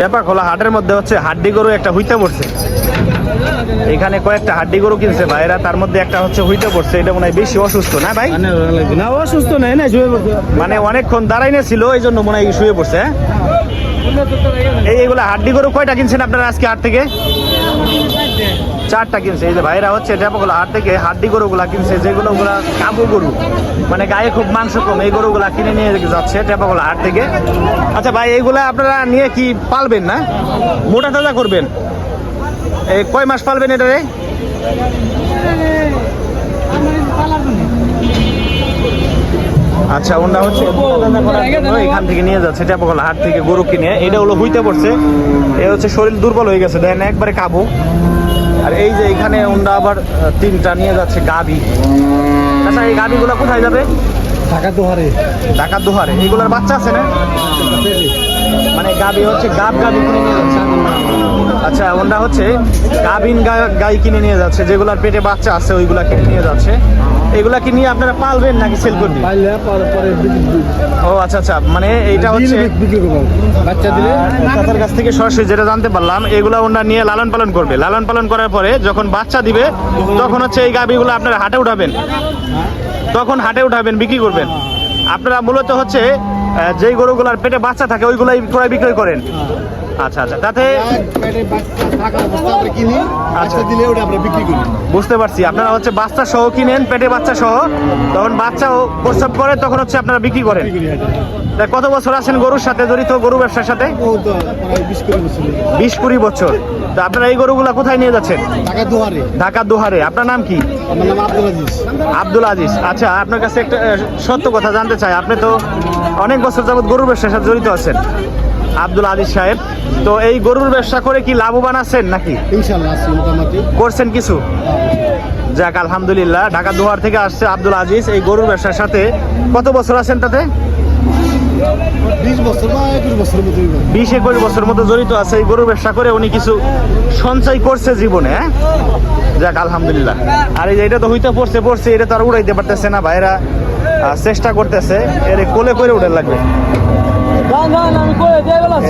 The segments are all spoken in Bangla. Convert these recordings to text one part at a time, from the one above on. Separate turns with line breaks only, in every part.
টেপাখোলা হাটের মধ্যে হচ্ছে হাড্ডি গরু একটা হইতে পড়ছে। এখানে কয়েকটা হাড্ডি গরু কিনছে ভাইরা, তার মধ্যে একটা হচ্ছে হইতে পড়ছে। এটা মনে হয় বেশি অসুস্থ না ভাই?
না অসুস্থ নাই, না শুয়ে পড়ছে,
মানে অনেকক্ষণ দাঁড়াই না ছিল, এই জন্য মনে হয় শুয়ে পড়ছে। এইগুলা হাড্ডি গরু কয়টা কিনছেন আপনারা আজকে হাট থেকে? 4টা কিনছে। এই যে ভাইরা হচ্ছে টেপাখোলা হাট থেকে হাড্ডি গরুগুলা কিনছে, যেগুলো গুলা কাবু গরু, মানে গায়ে খুব মাংস কম, এই গরুগুলা কিনে নিয়ে যাচ্ছে টেপাখোলা হাট থেকে। আচ্ছা ভাই, এইগুলা আপনারা নিয়ে কি পালবেন না মোটা তাজা করবেন? এই কয় মাস পালবেন এটারে? আচ্ছা, ওটা হচ্ছে এখান থেকে নিয়ে যাচ্ছে টেপাখোলা হাট থেকে গরু কিনে। এটা হলো হইতে পড়ছে, এ হচ্ছে শরীর দুর্বল হয়ে গেছে, দেখেন একবারে কাবু। আর এই যে এখানে ওটা আবার 3টা নিয়ে যাচ্ছে গাভী। আচ্ছা, এই গাভীগুলো কোথায় যাবে?
ঢাকা দোহারে।
ঢাকা দোহারে। এইগুলোর বাচ্চা আছে না? মানে গাভী হচ্ছে গাভী কিনে নিয়ে যাচ্ছে। আচ্ছা, ওটা হচ্ছে গাভীন গাই কিনে নিয়ে যাচ্ছে, যেগুলার পেটে বাচ্চা আছে ওইগুলা কিনে নিয়ে যাচ্ছে। এগুলা কি নিয়ে আপনারা পালবেন নাকি সেল করবেন? ও আচ্ছা আচ্ছা, মানে এইটা হচ্ছে
বাচ্চা দিলে
চাচার কাছ থেকে সরাসরি যেটা জানতে পারলাম, এগুলা ওনারা নিয়ে লালন পালন করবে। লালন পালন করার পরে যখন বাচ্চা দিবে তখন হচ্ছে এই গাভীগুলো আপনারা হাটে উঠাবেন, তখন হাটে উঠাবেন, বিক্রি করবেন। আপনারা মূলত হচ্ছে যেই গরুগুলার পেটে বাচ্চা থাকে ওইগুলাই ক্রয় বিক্রয় করেন। আচ্ছা আচ্ছা, তাতে বুঝতে পারছি। আপনারা হচ্ছে বাচ্চা সহ কিনেন, পেটে বাচ্চা সহ, তখন বাচ্চা প্রসব করে তখন হচ্ছে আপনারা বিক্রি করেন। কত বছর আছেন গরুর সাথে জড়িত, গরু ব্যবসার সাথে? 20-20 বছর। তো আপনারা এই গরুগুলা কোথায় নিয়ে যাচ্ছেন? ঢাকা দোহারে। আপনার নাম কি? আব্দুল আজিজ। আচ্ছা, আপনার কাছে একটা সত্য কথা জানতে চাই। আপনি তো অনেক বছর যাবত গরুর ব্যবসার সাথে জড়িত আছেন, আব্দুল আজিজ সাহেব। তো এই গরুর ব্যবসা করে কি লাভবান আছেন নাকি?
ইনশাআল্লাহ
করছেন কিছু? যাক, আলহামদুলিল্লাহ। ঢাকা দোহার থেকে আসছে আব্দুল আজিজ। এই গরুর ব্যবসার সাথে কত বছর আছেন তাতে? 20-21 বছর মতো জড়িত আছে। এই গরুর ব্যবসা করে উনি কিছু সঞ্চয় করছে জীবনে। হ্যাঁ, যাক আলহামদুলিল্লাহ। আর এই যে এটা তো হইতে পড়ছে, এটা তো আর উড়াইতে পারতেছে না। ভাইরা চেষ্টা করতেছে, এর কোলে করে উঠে লাগবে।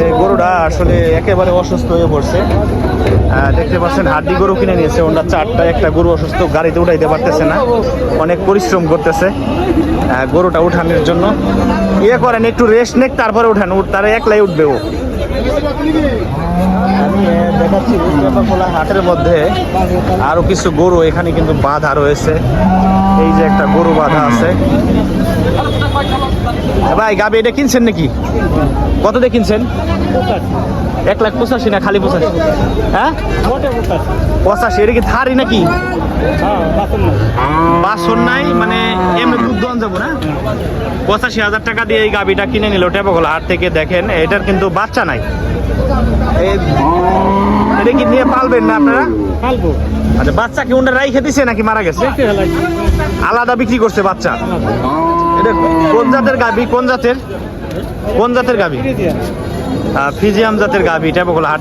এই গরুটা আসলে একেবারে অসুস্থ হয়ে পড়ছে। দেখতে পাচ্ছেন হাড্ডি গরু কিনে নিয়েছে ওনারা 4টা। একটা গরু অসুস্থ, গাড়িতে উঠাইতে পারতেছে না, অনেক পরিশ্রম করতেছে গরুটা উঠানোর জন্য। ইয়ে করেন, একটু রেস্ট নেক, তারপরে উঠান, তারা একলাই উঠবে। ও আমি দেখাচ্ছি টেপাখোলা হাটের মধ্যে আরো কিছু গরু এখানে কিন্তু বাঁধা রয়েছে। এই যে একটা গরু বাঁধা আছে। ভাই, গাবি এটা কিনছেন নাকি? কত দিয়ে কিনছেন? 1,85,000 না খালি 85? হ্যাঁ, 85। এটা কি থারি নাকি? বাসন নাই, মানে এমনি দুধ দোয়ান যাবো না? 85,000 টাকা দিয়ে এই গাবিটা কিনে নিল টেপাখোলা হাট থেকে। দেখেন, এটার কিন্তু বাচ্চা নাই। এটা কি নিয়ে পালবেন না আপনারা?
পালবো।
আচ্ছা, বাচ্চা কি ওনারা রাই খেতেছে নাকি মারা গেছে? আলাদা বিক্রি করছে বাচ্চা। এটা কোন জাতের গাবি? কোন জাতের গাবি? ফিজিয়াম জাতের গাবি টেপাখোলা হাট